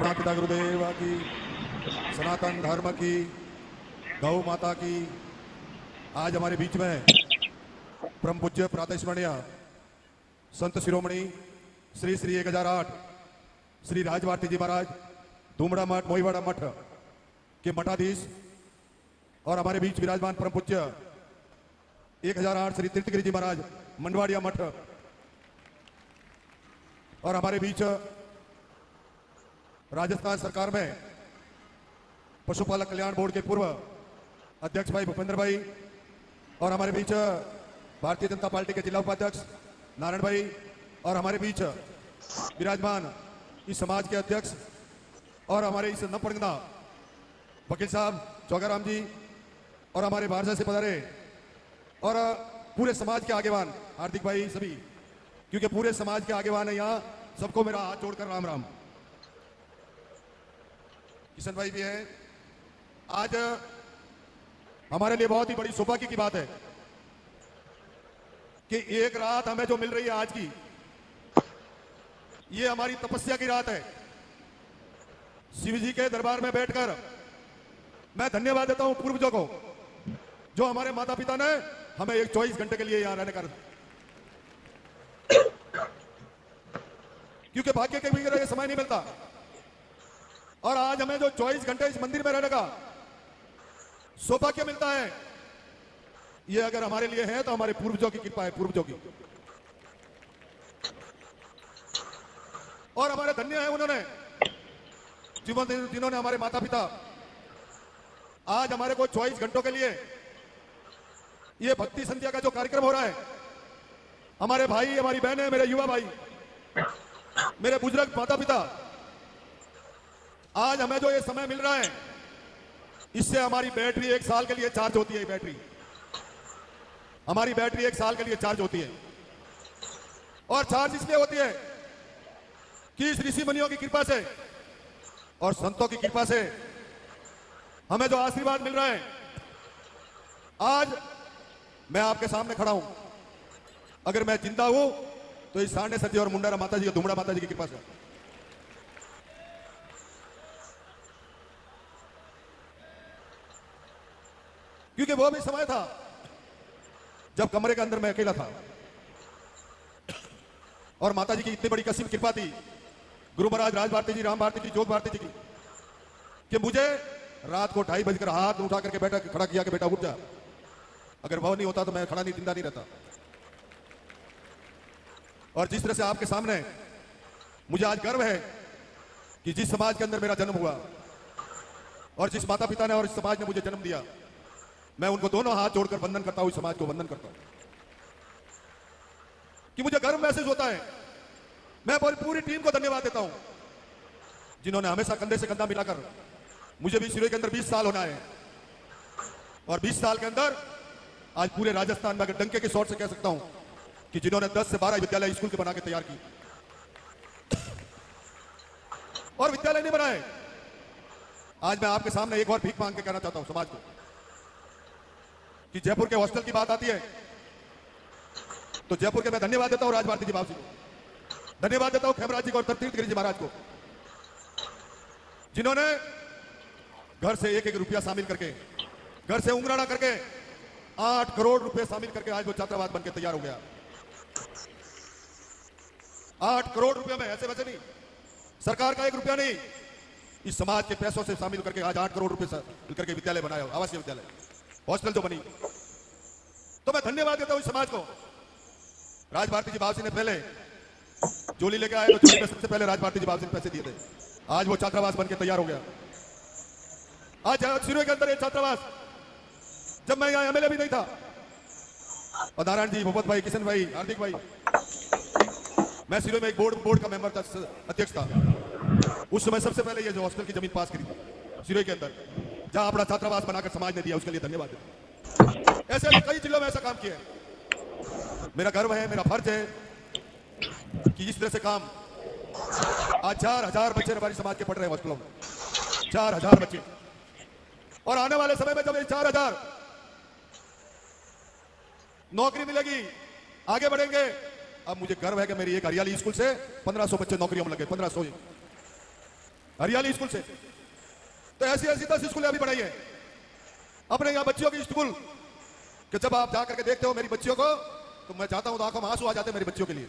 माता गुरुदेव की, सनातन धर्म की, गौ माता की। आज हमारे बीच में परम पूज्य प्रातस्मरणीय संत शिरोमणि श्री श्री 1008 श्री राजभारती जी महाराज धूमड़ा मठ मोईवाड़ा मठ के मठाधीश और हमारे बीच विराजमान परम पूज्य 1008 श्री तीर्थगिरी जी महाराज मंडवाड़िया मठ और हमारे बीच राजस्थान सरकार में पशुपालक कल्याण बोर्ड के पूर्व अध्यक्ष भाई भूपेंद्र भाई और हमारे बीच भारतीय जनता पार्टी के जिला उपाध्यक्ष नारायण भाई और हमारे बीच विराजमान इस समाज के अध्यक्ष और हमारे इस नवपरगना वकील साहब चौगाराम जी और हमारे बाहर से पधारे और पूरे समाज के आगेवान हार्दिक भाई सभी, क्योंकि पूरे समाज के आगेवान है यहाँ, सबको मेरा हाथ जोड़कर राम राम। किशन भाई भी हैं। आज हमारे लिए बहुत ही बड़ी सौभाग्य की बात है कि एक रात हमें जो मिल रही है आज की, ये हमारी तपस्या की रात है। शिव जी के दरबार में बैठकर मैं धन्यवाद देता हूं पूर्वजों को, जो हमारे माता पिता ने हमें एक 24 घंटे के लिए यहां रहने कर, क्योंकि भाग्य के भी ये समय नहीं मिलता। और आज हमें जो 24 घंटे इस मंदिर में रहने का सौभाग्य मिलता है, ये अगर हमारे लिए है तो हमारे पूर्वजों की कृपा है, पूर्वजों की। और हमारे धन्य है उन्होंने जिन्होंने हमारे माता पिता आज हमारे को 24 घंटों के लिए ये भक्ति संध्या का जो कार्यक्रम हो रहा है, हमारे भाई, हमारी बहनें, मेरे युवा भाई, मेरे बुजुर्ग माता पिता, आज हमें जो ये समय मिल रहा है, इससे हमारी बैटरी 1 साल के लिए चार्ज होती है। बैटरी हमारी बैटरी 1 साल के लिए चार्ज होती है। और चार्ज इसलिए होती है कि इस ऋषि मुनियों की कृपा से और संतों की कृपा से हमें जो आशीर्वाद मिल रहा है, आज मैं आपके सामने खड़ा हूं। अगर मैं जिंदा हूं तो इस सांडे सती और मुंडारा माता जी, धूमड़ा माता जी की कृपा से। क्योंकि वो भी समय था जब कमरे के अंदर मैं अकेला था और माता जी की इतनी बड़ी कसीम कृपा थी, गुरु महाराज राज भारती जी, राम भारती जी, जोत भारती जी की, कि मुझे रात को 2:30 बजे हाथ उठा करके बैठा खड़ा किया कि बेटा उठ जा। अगर वो नहीं होता तो मैं खड़ा नहीं, जिंदा नहीं रहता। और जिस तरह से आपके सामने मुझे आज गर्व है कि जिस समाज के अंदर मेरा जन्म हुआ और जिस माता पिता ने और इस समाज ने मुझे जन्म दिया, मैं उनको दोनों हाथ जोड़कर वंदन करता हूं, इस समाज को वंदन करता हूं कि मुझे गर्व महसूस होता है। मैं पूरी टीम को धन्यवाद देता हूं जिन्होंने हमेशा कंधे से कंधा मिलाकर, मुझे भी सिरोही के अंदर 20 साल होना है और 20 साल के अंदर आज पूरे राजस्थान में अगर डंके के शॉट से कह सकता हूं कि जिन्होंने 10 से 12 विद्यालय स्कूल के बना के तैयार की और विद्यालय नहीं बनाए। आज मैं आपके सामने एक और भीख मांग के कहना चाहता हूं समाज को कि जयपुर के हॉस्टल की बात आती है तो जयपुर के मैं धन्यवाद देता हूं राजभारती जी बाबू जी को, धन्यवाद देता हूं खेमराज जी को और तीर्थगिरी जी महाराज को, जिन्होंने घर से 1-1 रुपया शामिल करके, घर से उंगराना करके 8 करोड़ रुपए शामिल करके आज वो छात्रावास बनकर तैयार हो गया। 8 करोड़ रुपए में ऐसे वैसे नहीं, सरकार का 1 रुपया नहीं, इस समाज के पैसों से शामिल करके आज 8 करोड़ रुपए मिलकर के विद्यालय बनाया, आवासीय विद्यालय, हॉस्टल जो बनी। तो मैं धन्यवाद देता हूं इस समाज को। राजभारती जी बाबू ने पहले जोली लेके आए तो जोली में सबसे पहले राजभारती जी बाबू ने पैसे दिए थे, आज वो छात्रावास बनकर तैयार हो गया। आज सिरोही के अंदर ये छात्रावास, जब मैं यहाँ एमएलए भी नहीं था और नारायण जी, भूपत भाई, किशन भाई, हार्दिक भाई, मैं सिरोही में एक बोर्ड का मेंबर था, अध्यक्ष था। उस समय सबसे पहले ये जो हॉस्टल की जमीन पास करी थी सिरोही के अंदर, जहां अपना छात्रावास बनाकर समाज ने दिया, उसके लिए धन्यवाद देता। ऐसे कई जिलों में ऐसा काम किया है। मेरा गर्व है, मेरा फर्ज है कि इस तरह से काम, आज 4000 बच्चे हमारी समाज के पढ़ रहे हैं हॉस्टलों में, 4000 बच्चे। और आने वाले समय में जब ये 4000 नौकरी मिलेगी, आगे बढ़ेंगे। अब मुझे गर्व है कि मेरी एक हरियाली स्कूल से 1500 बच्चे नौकरियों में लगे, 1500। हरियाली स्कूल से। तो ऐसी ऐसी 10 स्कूलें अभी बनाई है अपने यहाँ बच्चियों की स्कूल, कि जब आप जाकर के देखते हो मेरी बच्चियों को, तो मैं चाहता हूं तो आंखों में आंसू आ जाते हैं मेरी बच्चियों के लिए।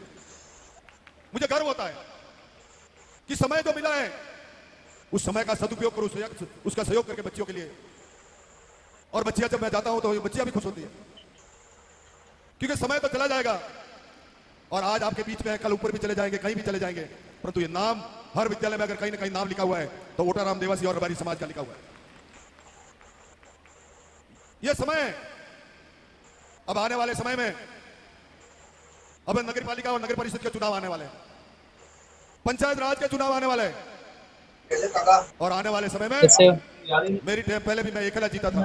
मुझे गर्व होता है कि समय जो मिला है उस समय का सदुपयोग करूं, उसका सहयोग करके बच्चियों के लिए। और बच्चियां, जब मैं जाता हूं तो बच्चियां भी खुश होती है, क्योंकि समय तो चला जाएगा और आज आपके बीच में है, कल ऊपर भी चले जाएंगे, कहीं भी चले जाएंगे, परंतु ये नाम हर विद्यालय में अगर कहीं ना कहीं नाम लिखा हुआ है तो ओटाराम देवासी और रबारी समाज का लिखा हुआ है। यह समय, अब आने वाले समय में अब नगर पालिका और नगर परिषद के चुनाव आने वाले हैं, पंचायत राज के चुनाव आने वाले हैं, और आने वाले समय में मेरी टाइम पहले भी मैं अकेला जीता था,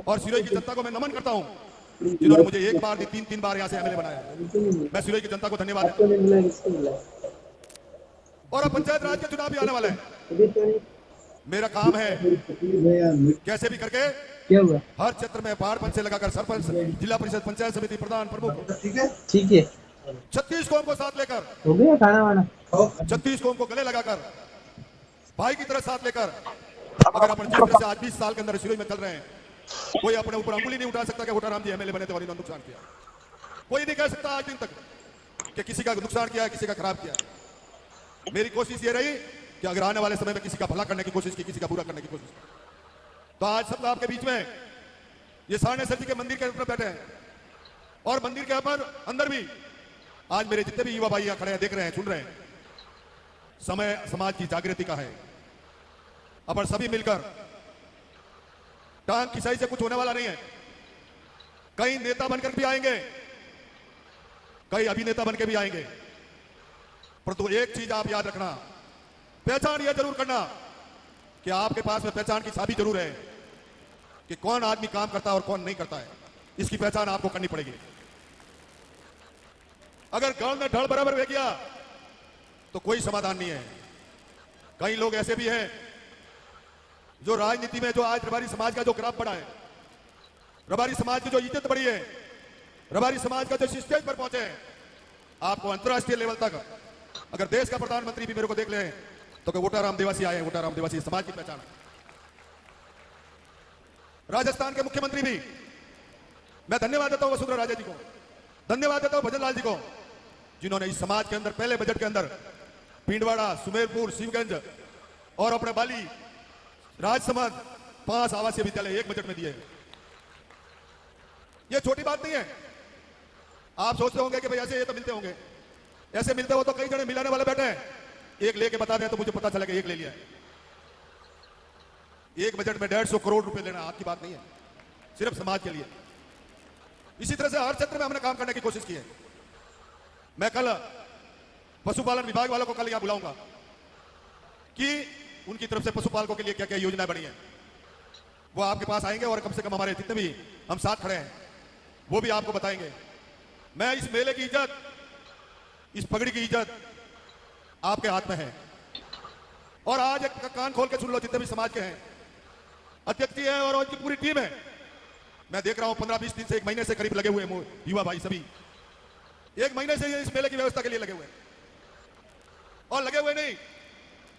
और सिरोही की जनता को मैं नमन करता हूं जिन्होंने मुझे एक बार नहीं 3 बार यहां से एमएलए बनाया। मैं सिरोही की जनता को धन्यवाद है। और अब पंचायत राज के चुनाव भी आने वाले हैं। मेरा काम है कैसे भी करके हर क्षेत्र में पहाड़पन से लगाकर सरपंच, जिला परिषद, पंचायत समिति प्रधान, प्रमुख, ठीक है 36 कौम को साथ लेकर, हो गया खाना वाना, 36 कौम को गले लगाकर, भाई की तरह साथ लेकर, अगर अपन जिस तरह से आज 20 साल के अंदर सिरोही में चल रहे हैं, कोई अपने ऊपर अंगुली नहीं उठा सकता कि ओटाराम जी एमएलए बने थे और इन्होंने नुकसान किया। कोई नहीं कह सकता आज दिन तक कि किसी का नुकसान किया, किसी का खराब किया। मेरी कोशिश ये रही कि अगर आने वाले समय में किसी का भला करने की कोशिश की, किसी का बुरा करने की कोशिश की। तो आज सब आपके बीच में ये सारनेश्वर जी के मंदिर के ऊपर बैठे हैं, और मंदिर के ऊपर अंदर भी आज मेरे जितने भी युवा भाई यहाँ खड़े हैं, देख रहे हैं, सुन रहे हैं। समय समाज की जागृति का है। अपन सभी मिलकर, टांग खिंचाई से कुछ होने वाला नहीं है। कई नेता बनकर भी आएंगे, कई अभिनेता बनकर भी आएंगे, परंतु एक चीज आप याद रखना, पहचान यह जरूर करना कि आपके पास में पहचान की चाबी जरूर है कि कौन आदमी काम करता है और कौन नहीं करता है। इसकी पहचान आपको करनी पड़ेगी। अगर गढ़ में ढड़ बराबर हो गया तो कोई समाधान नहीं है। कई लोग ऐसे भी हैं जो राजनीति में, जो आज रबारी समाज का जो ग्राफ बढ़ा है, रबारी समाज की जो इज्जत बढ़ी है, रबारी समाज का जो स्टेज पर पहुंचे हैं, आपको अंतरराष्ट्रीय लेवल तक अगर देश का प्रधानमंत्री भी मेरे को देख ले तो कि ओटाराम देवासी आए हैं, ओटाराम देवासी समाज की पहचान है। राजस्थान के मुख्यमंत्री भी मैं धन्यवाद देता हूं वसुंधरा राजे जी को, धन्यवाद देता हूं भजन लाल जी को, जिन्होंने इस समाज के अंदर पहले बजट के अंदर पिंडवाड़ा, सुमेरपुर, शिवगंज और अपने बाली राजसमंद 5 आवासीय विद्यालय एक बजट में दिए। यह छोटी बात नहीं है। आप सोचते होंगे कि भाई ऐसे ये तो मिलते होंगे, ऐसे मिलते हो तो कई जने मिलाने वाले बैठे हैं, एक लेके बता दें तो मुझे पता चला कि एक ले लिया है। एक बजट में 150 करोड़ रुपए लेना आपकी बात नहीं है, सिर्फ समाज के लिए। इसी तरह से हर क्षेत्र में हमने काम करने की कोशिश की है। मैं कल पशुपालन विभाग वालों को कल यहां बुलाऊंगा कि उनकी तरफ से पशुपालकों के लिए क्या क्या योजनाएं बनी है, वो आपके पास आएंगे और कम से कम हमारे जितने भी हम साथ खड़े हैं वो भी आपको बताएंगे। मैं इस मेले की इज्जत, इस पगड़ी की इज्जत आपके हाथ में है। और आज एक कान खोल के सुन लो, जितने भी समाज के हैं, अध्यक्ष जी हैं और उनकी पूरी टीम है। मैं देख रहा हूं 15-20 दिन से, 1 महीने से करीब लगे हुए युवा भाई सभी 1 महीने से इस मेले की व्यवस्था के लिए लगे हुए, और लगे हुए नहीं,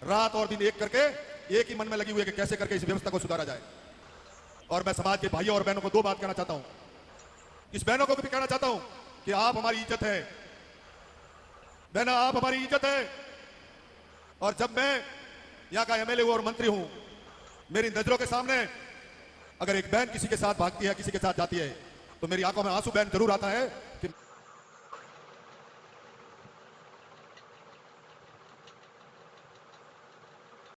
रात और दिन एक करके एक ही मन में लगी हुई है कि कैसे करके इस व्यवस्था को सुधारा जाए। और मैं समाज के भाइयों और बहनों को 2 बात कहना चाहता हूं। इस बहनों को भी कहना चाहता हूं कि आप हमारी इज्जत है, बहना आप हमारी इज्जत है। और जब मैं यहां का एमएलए हूं और मंत्री हूं, मेरी नजरों के सामने अगर एक बहन किसी के साथ भागती है, किसी के साथ जाती है, तो मेरी आंखों में आंसू बहन जरूर आता है कि